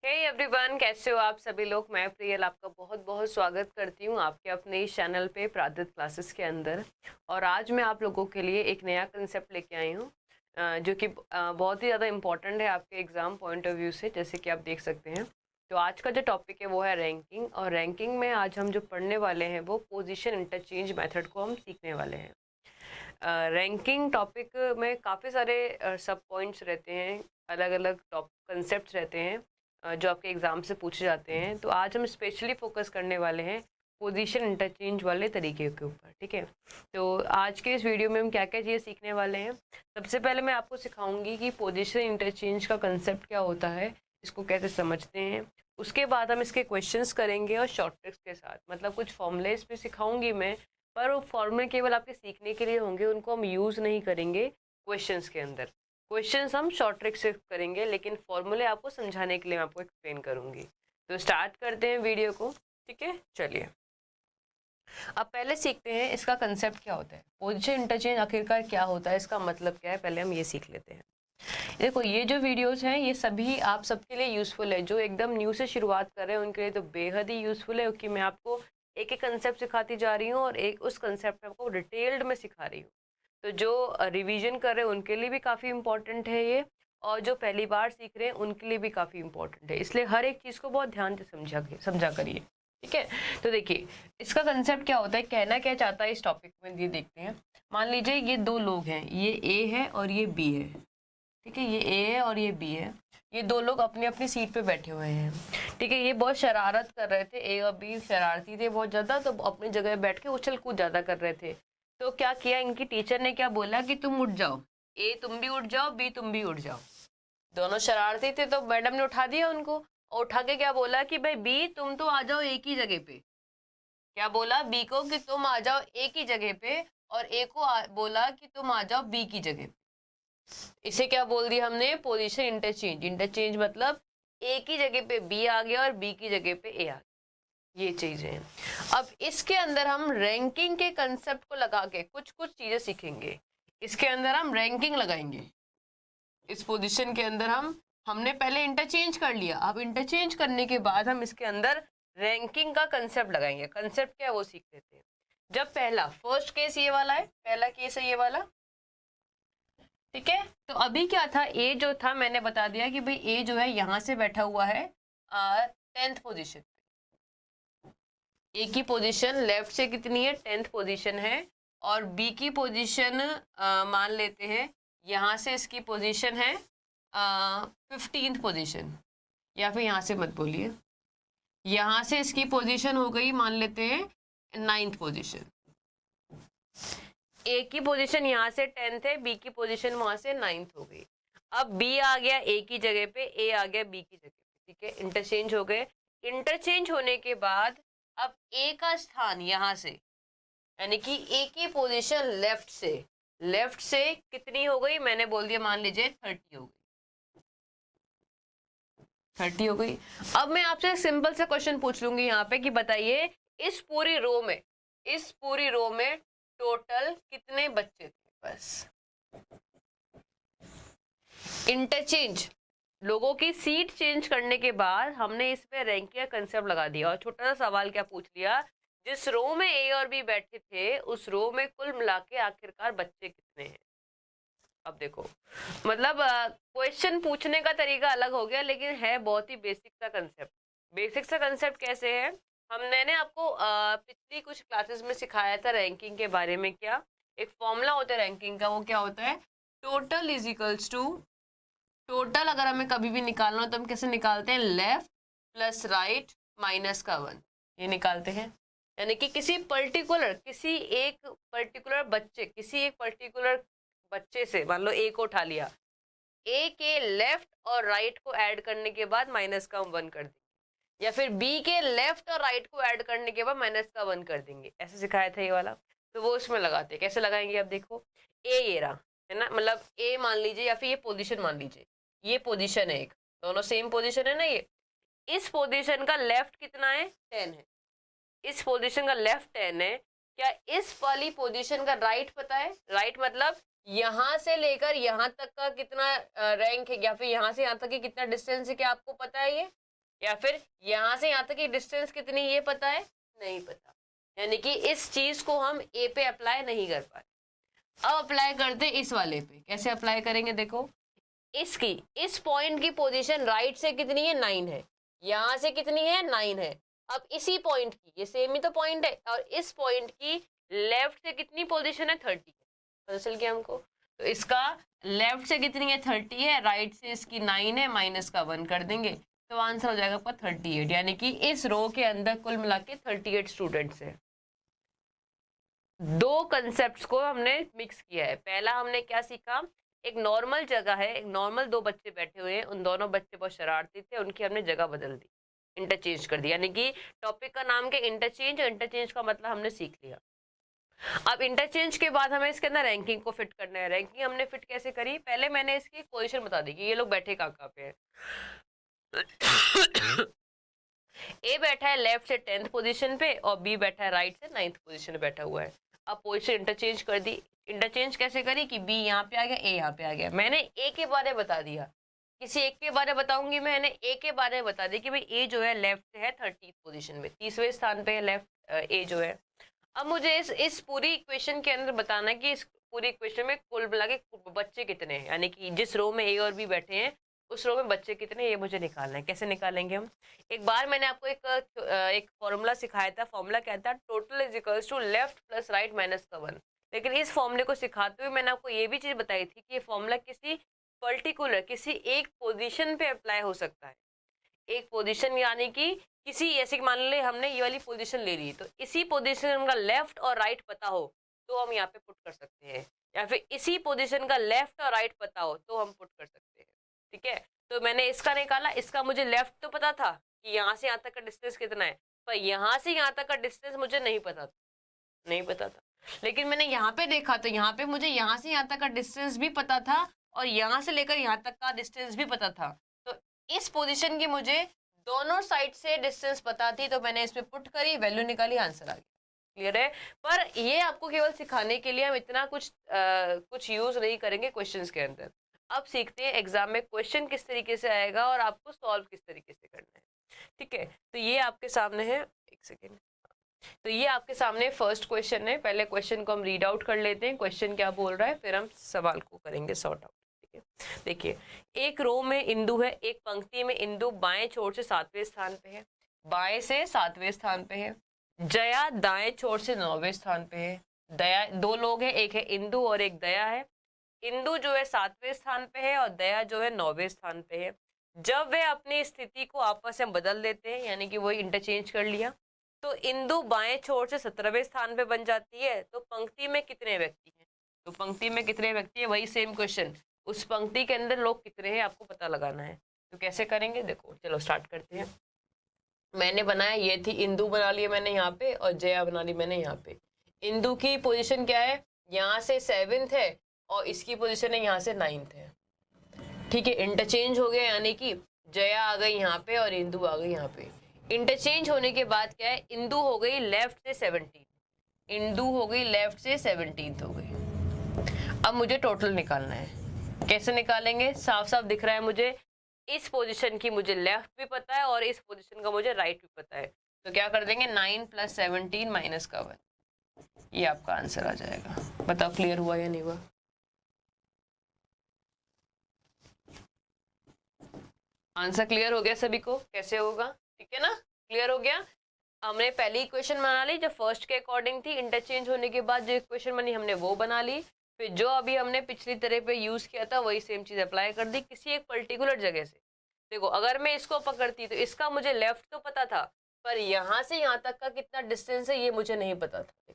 Hey everyone, कैसे हो आप सभी लोग। मैं प्रियल आपका बहुत बहुत स्वागत करती हूँ आपके अपने इस चैनल पे प्रादित क्लासेस के अंदर। और आज मैं आप लोगों के लिए एक नया कंसेप्ट लेके आई हूँ जो कि बहुत ही ज़्यादा इम्पोर्टेंट है आपके एग्ज़ाम पॉइंट ऑफ व्यू से, जैसे कि आप देख सकते हैं। तो आज का जो टॉपिक है वो है रैंकिंग, और रैंकिंग में आज हम जो पढ़ने वाले हैं वो पोजिशन इंटरचेंज मेथड को हम सीखने वाले हैं। रैंकिंग टॉपिक में काफ़ी सारे सब पॉइंट्स रहते हैं, अलग अलग टॉप कंसेप्ट रहते हैं जो आपके एग्ज़ाम से पूछे जाते हैं। तो आज हम स्पेशली फोकस करने वाले हैं पोजीशन इंटरचेंज वाले तरीके के ऊपर, ठीक है। तो आज के इस वीडियो में हम क्या क्या चीज़ें सीखने वाले हैं। सबसे पहले मैं आपको सिखाऊंगी कि पोजीशन इंटरचेंज का कंसेप्ट क्या होता है, इसको कैसे समझते हैं। उसके बाद हम इसके क्वेश्चंस करेंगे और शॉर्ट ट्रिक्स के साथ, मतलब कुछ फॉर्मूलेज भी सिखाऊंगी मैं, पर वो फॉर्मूले केवल आपके सीखने के लिए होंगे, उनको हम यूज़ नहीं करेंगे क्वेश्चंस के अंदर। क्वेश्चंस हम शॉर्ट ट्रिक से करेंगे, लेकिन फॉर्मूले आपको समझाने के लिए मैं आपको एक्सप्लेन करूंगी। तो स्टार्ट करते हैं वीडियो को, ठीक है। चलिए अब पहले सीखते हैं इसका कंसेप्ट क्या होता है, पोजीशन इंटरचेंज आखिरकार क्या होता है, इसका मतलब क्या है, पहले हम ये सीख लेते हैं। देखो, ये जो वीडियोस हैं ये सभी आप सबके लिए यूज़फुल है। जो एकदम न्यू से शुरुआत कर रहे हैं उनके लिए तो बेहद ही यूज़फुल है, क्योंकि मैं आपको एक एक कंसेप्ट सिखाती जा रही हूँ और एक उस कंसेप्ट में आपको डिटेल्ड में सिखा रही हूँ। तो जो रिवीजन कर रहे हैं उनके लिए भी काफ़ी इंपॉर्टेंट है ये, और जो पहली बार सीख रहे हैं उनके लिए भी काफ़ी इंपॉर्टेंट है। इसलिए हर एक चीज़ को बहुत ध्यान से समझा करिए, ठीक है। तो देखिए, इसका कंसेप्ट क्या होता है, कहना क्या चाहता है इस टॉपिक में, ये देखते हैं। मान लीजिए ये दो लोग हैं, ये ए है और ये बी है, ठीक है। ये ए है और ये बी है। ये दो लोग अपनी अपनी सीट पे बैठे हुए हैं, ठीक है। ये बहुत शरारत कर रहे थे, ए और बी शरारती थे बहुत ज़्यादा, तो अपनी जगह बैठ के उछल कूद ज़्यादा कर रहे थे। तो क्या किया, इनकी टीचर ने क्या बोला कि तुम उठ जाओ, ए तुम भी उठ जाओ, बी तुम भी उठ जाओ। दोनों शरारती थे तो मैडम ने उठा दिया उनको, और उठा के क्या बोला कि भाई बी तुम तो आ जाओ एक ही जगह पे। क्या बोला बी को कि तुम आ जाओ एक ही जगह पे, और ए को बोला कि तुम आ जाओ बी की जगह पे। इसे क्या बोल दिया हमने, पोजीशन इंटरचेंज। इंटरचेंज मतलब ए की जगह पे बी आ गया और बी की जगह पे ए आ गया, ये चीजें हैं। अब इसके अंदर हम रैंकिंग के कंसेप्ट को लगा के कुछ कुछ चीजें सीखेंगे। इसके अंदर हम रैंकिंग लगाएंगे। इस पोजीशन के अंदर हमने पहले इंटरचेंज कर लिया, अब इंटरचेंज करने के बाद हम इसके अंदर रैंकिंग का कंसेप्ट लगाएंगे। कंसेप्ट क्या है वो सीख लेते हैं। जब पहला फर्स्ट केस ये वाला है, पहला केस है ये वाला, ठीक है। तो अभी क्या था, ए जो था मैंने बता दिया कि भाई ए जो है यहां से बैठा हुआ है 10th पोजीशन। ए की पोजीशन लेफ्ट से कितनी है, 10th पोजीशन है। और बी की पोजीशन मान लेते हैं यहां से इसकी पोजीशन है 15th पोजीशन, या फिर यहां से मत बोलिए, यहां से इसकी पोजीशन हो गई मान लेते हैं 9th पोजीशन। ए की पोजीशन यहाँ से 10th है, बी की पोजीशन वहां से 9th हो गई। अब बी आ गया ए की जगह पे, ए आ गया बी की जगह पे, ठीक है। इंटरचेंज हो गए। इंटरचेंज होने के बाद अब ए का स्थान यहाँ से, यानी कि ए की पोजीशन लेफ्ट से कितनी हो गई, मैंने बोल दिया मान लीजिए 30 हो गई, 30 हो गई। अब मैं आपसे सिंपल सा क्वेश्चन पूछ लूंगी यहाँ पे कि बताइए इस पूरी रो में टोटल कितने बच्चे थे। बस इंटरचेंज, लोगों की सीट चेंज करने के बाद हमने इस पे रैंक का कंसेप्ट लगा दिया, और छोटा सा सवाल क्या पूछ लिया, जिस रो में ए और बी बैठे थे उस रो में कुल मिला के आखिरकार बच्चे कितने हैं। अब देखो, मतलब क्वेश्चन पूछने का तरीका अलग हो गया, लेकिन है बहुत ही बेसिक सा कंसेप्ट। बेसिक सा कंसेप्ट कैसे है, मैंने आपको पिछली कुछ क्लासेस में सिखाया था रैंकिंग के बारे में। क्या एक फॉर्मूला होता है रैंकिंग का, वो क्या होता है, total is equals to, total अगर हमें कभी भी निकालना हो तो हम कैसे निकालते हैं, लेफ्ट प्लस राइट माइनस का 1, ये निकालते हैं। यानी कि किसी एक पर्टिकुलर बच्चे से, मान लो ए को उठा लिया, ए के लेफ्ट और राइट को ऐड करने के बाद माइनस का 1 कर देंगे, या फिर बी के लेफ्ट और राइट को ऐड करने के बाद माइनस का 1 कर देंगे। ऐसे सिखाया था ये वाला, तो वो इसमें लगाते हैं। कैसे लगाएंगे, अब देखो, ए ये रहा है ना, मतलब ए मान लीजिए, या फिर ये पोजीशन मान लीजिए, ये पोजीशन है एक, दोनों सेम पोजीशन है ना। ये इस पोजीशन का लेफ्ट कितना है, 10 है। इस पोजीशन का लेफ्ट 10 है। क्या इस वाली पोजीशन का राइट पता है, राइट मतलब यहां से लेकर यहां तक का कितना रैंक है, या फिर यहां से यहां तक की कितना डिस्टेंस है, क्या आपको पता है ये, या फिर यहाँ से यहाँ तक की डिस्टेंस कितनी ये पता है, नहीं पता, यानी कि इस चीज को हम ए पे अप्लाई नहीं कर पाए। अब अप्लाई करते इस वाले पे, कैसे अप्लाई करेंगे देखो, इसकी इस पॉइंट की पोजीशन राइट से कितनी है, 9 है, यहाँ से कितनी है, 9 है। अब इसी पॉइंट की, ये सेम ही तो पॉइंट है, और इस पॉइंट की लेफ्ट से कितनी पोजीशन है, 30 है, पता चल गया हमको। तो इसका लेफ्ट से कितनी है, 30 है, राइट से इसकी 9 है, माइनस का 1 कर देंगे तो आंसर हो जाएगा आपका 38, यानी कि इस रो के अंदर कुल मिला के 38 स्टूडेंट्स हैं। दो कंसेप्ट्स को हमने मिक्स किया है। पहला हमने क्या सीखा, एक नॉर्मल जगह है, एक नॉर्मल दो बच्चे बैठे हुए हैं, उन दोनों बच्चे बहुत शरारती थे, उनकी हमने जगह बदल दी, इंटरचेंज कर दी, यानी कि टॉपिक का नाम क्या, इंटरचेंज, और इंटरचेंज का मतलब हमने सीख लिया। अब इंटरचेंज के बाद हमें इसके अंदर रैंकिंग को फिट करना है। रैंकिंग हमने फिट कैसे करी, पहले मैंने इसकी पोजीशन बता दी कि ये लोग बैठे कहाँ पे हैं। ए बैठा है लेफ्ट से 10th पोजीशन पे और बी बैठा है राइट से 9th पोजीशन पे बैठा हुआ है। अब पोजीशन इंटरचेंज कर दी। इंटरचेंज कैसे करी कि बी यहाँ पे आ गया, ए यहाँ पे आ गया। मैंने ए के बारे बता दिया, किसी एक के बारे बताऊंगी, मैंने ए के बारे में बता दी कि भाई ए जो है लेफ्ट है 30th पोजीशन में, 30वें स्थान पे है लेफ्ट ए जो है। अब मुझे इस पूरी इक्वेशन के अंदर बताना है कि इस पूरी इक्वेशन में कुल मिला के बच्चे कितने हैं, यानी कि जिस रो में ए और बी बैठे हैं उस रो में बच्चे कितने, ये मुझे निकालना है। कैसे निकालेंगे हम, एक बार मैंने आपको एक फॉर्मूला सिखाया था। फॉर्मूला क्या था, total is equals to left plus right minus का 1। लेकिन इस फॉर्मूले को सिखाते हुए मैंने आपको ये भी चीज बताई थी कि ये फॉर्मूला किसी पर्टिकुलर, किसी एक पोजीशन पे अप्लाई हो सकता है। एक पोजीशन यानी कि किसी, ऐसे मान ले हमने ये वाली पोजीशन ले ली, तो इसी पोजीशन का लेफ्ट और राइट पता हो तो हम यहाँ पे पुट कर सकते हैं, या फिर इसी पोजीशन का लेफ्ट और राइट पता हो तो हम पुट कर सकते हैं। ठीक है, तो मैंने इसका निकाला, इसका मुझे लेफ्ट तो पता था कि यहाँ से यहाँ तक का डिस्टेंस कितना है, पर यहाँ से यहाँ तक का डिस्टेंस मुझे नहीं पता था, नहीं पता था। लेकिन मैंने यहाँ पे देखा तो यहाँ पे मुझे यहाँ से यहाँ तक का डिस्टेंस भी पता था और यहाँ से लेकर यहाँ तक का डिस्टेंस भी पता था। तो इस पोजीशन की मुझे दोनों साइड से डिस्टेंस पता थी, तो मैंने इसमें पुट करी, वैल्यू निकाली, आंसर आ गया। क्लियर है, पर ये आपको केवल सिखाने के लिए, हम इतना कुछ यूज नहीं करेंगे क्वेश्चंस के अंदर। अब सीखते हैं एग्जाम में क्वेश्चन किस तरीके से आएगा और आपको सॉल्व किस तरीके से करना है। ठीक है, तो ये आपके सामने है, एक सेकेंड, तो ये आपके सामने फर्स्ट क्वेश्चन है। पहले क्वेश्चन को हम रीड आउट कर लेते हैं, क्वेश्चन क्या बोल रहा है, फिर हम सवाल को करेंगे सॉर्ट आउट। ठीक है, देखिए, एक रो में इंदु है, एक पंक्ति में इंदु बाएं छोर से 7वें स्थान पे है, बाएं से 7वें स्थान पे है। जया दाएं छोर से 9वें स्थान पे है। दया, दो लोग हैं, एक है इंदु और एक दया है। इंदु जो है 7वें स्थान पे है और दया जो है 9वें स्थान पे है। जब वे अपनी स्थिति को आपस में बदल देते हैं, यानी कि वही इंटरचेंज कर लिया, तो इंदु बाएं छोर से 17वें स्थान पे बन जाती है। तो पंक्ति में कितने व्यक्ति हैं, तो पंक्ति में कितने व्यक्ति है, वही सेम क्वेश्चन, उस पंक्ति के अंदर लोग कितने हैं आपको पता लगाना है। तो कैसे करेंगे, देखो चलो स्टार्ट करते हैं। मैंने बनाया, ये थी इंदु बना ली मैंने यहाँ पे और जया बना ली मैंने यहाँ पे। इंदु की पोजीशन क्या है, यहाँ से 7th है और इसकी पोजीशन है यहाँ से 9th है। ठीक है, इंटरचेंज हो गया, यानी कि जया आ गई यहाँ पे और इंदु आ गई यहाँ पे। इंटरचेंज होने के बाद क्या है, इंदु हो गई लेफ्ट से 17, इंदु हो गई लेफ्ट से 17th हो गई। अब मुझे टोटल निकालना है, कैसे निकालेंगे, साफ साफ दिख रहा है मुझे, इस पोजीशन की मुझे लेफ्ट भी पता है और इस पोजीशन का मुझे राइट भी पता है। तो क्या कर देंगे, 9 + 17 माइनस का 1, ये आपका आंसर आ जाएगा। बताओ क्लियर हुआ या नहीं हुआ। आंसर क्लियर हो गया सभी को, कैसे होगा, ठीक है ना, क्लियर हो गया। हमने पहली इक्वेशन बना ली जो फर्स्ट के अकॉर्डिंग थी, इंटरचेंज होने के बाद जो इक्वेशन बनी हमने वो बना ली, फिर जो अभी हमने पिछली तरह पे यूज किया था वही सेम चीज अप्लाई कर दी किसी एक पर्टिकुलर जगह से। देखो, अगर मैं इसको पकड़ती तो इसका मुझे लेफ्ट तो पता था, पर यहाँ से यहाँ तक का कितना डिस्टेंस है ये मुझे नहीं पता था।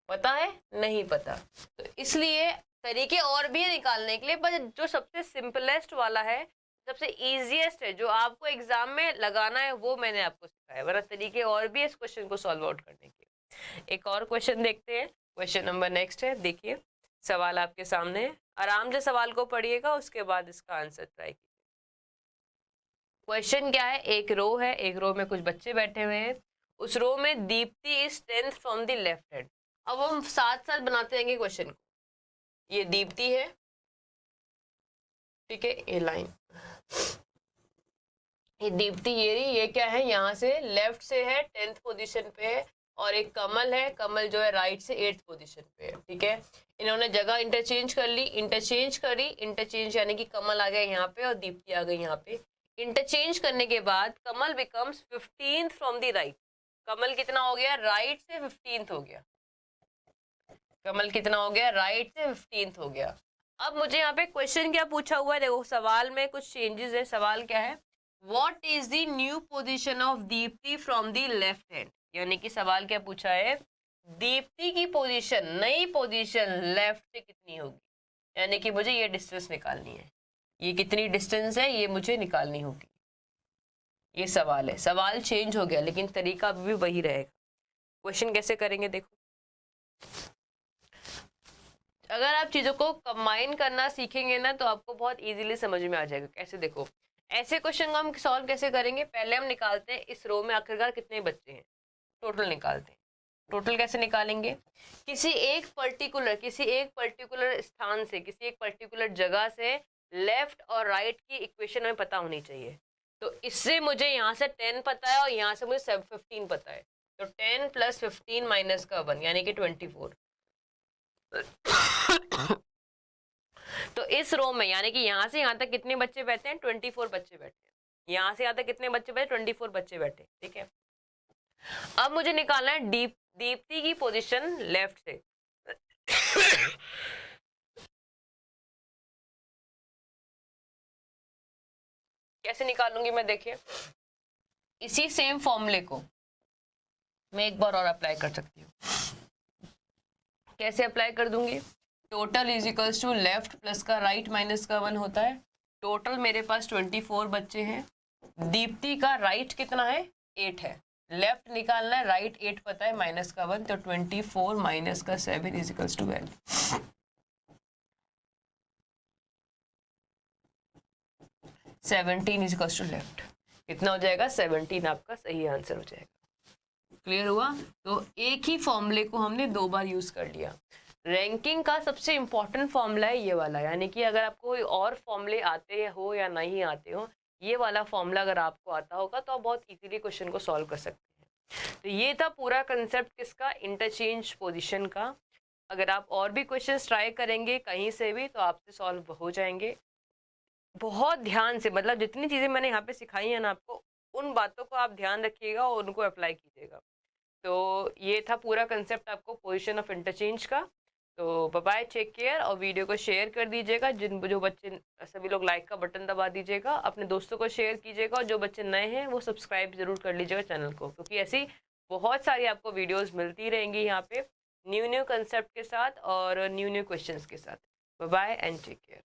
पता है, नहीं पता, तो इसलिए तरीके और भी निकालने के लिए, पर जो सबसे सिंपलेस्ट वाला है, सबसे इजीएस्ट है, जो आपको एग्जाम में लगाना है, वो मैंने आपको सिखाया। वरना तरीके और भी इस क्वेश्चन को सॉल्व आउट करने के। एक और क्वेश्चन देखते हैं, क्वेश्चन नंबर नेक्स्ट है। देखिए, सवाल आपके सामने है, आराम से सवाल को पढ़िएगा, उसके बाद इसका आंसर ट्राई कीजिए। क्वेश्चन क्या है, एक रो है, एक रो में कुछ बच्चे बैठे हुए हैं। उस रो में Deepti is 10th from the left hand. अब हम साथ साथ बनाते रहेंगे क्वेश्चन को। ये दीप्ति है, ठीक है, ये लाइन, ये दीप्ति ये रही, ये क्या है, यहाँ से लेफ्ट से है 10th पोजीशन पे है, और एक कमल है, कमल जो है राइट से 8th पोजीशन पे है। ठीक है, इन्होंने जगह इंटरचेंज कर ली, इंटरचेंज यानी कि कमल आ गया यहाँ पे और दीप्ति आ गई यहाँ पे। इंटरचेंज करने के बाद Kamal becomes 15th from the right. Kamal कितना हो गया, राइट से 15th हो गया। कमल कितना हो गया, राइट से 15th हो गया। अब मुझे यहाँ पे क्वेश्चन क्या पूछा हुआ है, देखो सवाल में कुछ चेंजेस है। सवाल क्या है, what is the new position of Deepti from the left hand. यानी कि सवाल क्या पूछा है, दीप्ति की पोजीशन, नई पोजीशन लेफ्ट से कितनी होगी, यानी कि मुझे ये डिस्टेंस निकालनी है। ये कितनी डिस्टेंस है ये मुझे निकालनी होगी। ये सवाल है, सवाल चेंज हो गया लेकिन तरीका अभी भी वही रहेगा। क्वेश्चन कैसे करेंगे, देखो अगर आप चीजों को कंबाइन करना सीखेंगे ना तो आपको बहुत इजीली समझ में आ जाएगा। कैसे, देखो ऐसे क्वेश्चन को हम सॉल्व कैसे करेंगे, पहले हम निकालते हैं इस रो में आखिरकार कितने बच्चे हैं, टोटल निकालते हैं। टोटल कैसे निकालेंगे, किसी एक पर्टिकुलर स्थान से, किसी एक पर्टिकुलर जगह से लेफ्ट और राइट की इक्वेशन हमें पता होनी चाहिए। तो इससे मुझे यहाँ से 10 पता है और यहाँ से मुझे 15 पता है, तो 10 + 15 माइनस का 1 यानी कि 24। तो इस रो में यानी कि यहाँ से यहाँ तक कितने बच्चे बैठे हैं, 24 बच्चे बैठे हैं। यहाँ से यहाँ तक कितने बच्चे बैठे, 24 बच्चे बैठे। ठीक है, अब मुझे निकालना है दीप्ति की पोजीशन लेफ्ट से। कैसे निकालूंगी मैं, देखिए इसी सेम फॉर्मूले को मैं एक बार और अप्लाई कर सकती हूँ। कैसे अप्लाई कर दूंगी, total is equals to left plus का राइट माइनस का 1 होता है। टोटल मेरे पास 24 बच्चे हैं, दीप्ति का राइट कितना है, 8 है, लेफ्ट निकालना है, राइट 8 पता है माइनस का 1, तो 24 माइनस का 7 is equals to 12। 17 is equals to left, कितना हो जाएगा, 17 आपका सही आंसर हो जाएगा। क्लियर हुआ, तो एक ही फॉर्मूले को हमने 2 बार यूज कर लिया। रैंकिंग का सबसे इंपॉर्टेंट फॉर्मूला है ये वाला, यानी कि अगर आपको कोई और फॉर्मूले आते हो या नहीं आते हो, ये वाला फॉर्मूला अगर आपको आता होगा तो आप बहुत इजीली क्वेश्चन को सॉल्व कर सकते हैं। तो ये था पूरा कंसेप्ट किसका, इंटरचेंज पोजीशन का। अगर आप और भी क्वेश्चन ट्राई करेंगे कहीं से भी तो आपसे सॉल्व हो जाएंगे। बहुत ध्यान से, मतलब जितनी चीज़ें मैंने यहाँ पे सिखाई है ना आपको, उन बातों को आप ध्यान रखिएगा और उनको अप्लाई कीजिएगा। तो ये था पूरा कंसेप्ट आपको पोजीशन ऑफ इंटरचेंज का। तो बाय बाय, टेक केयर, और वीडियो को शेयर कर दीजिएगा। जो बच्चे, सभी लोग लाइक का बटन दबा दीजिएगा, अपने दोस्तों को शेयर कीजिएगा, और जो बच्चे नए हैं वो सब्सक्राइब जरूर कर लीजिएगा चैनल को, क्योंकि ऐसी बहुत सारी आपको वीडियोस मिलती रहेंगी यहाँ पे न्यू कंसेप्ट के साथ और न्यू क्वेश्चंस के साथ। Bye bye and take care.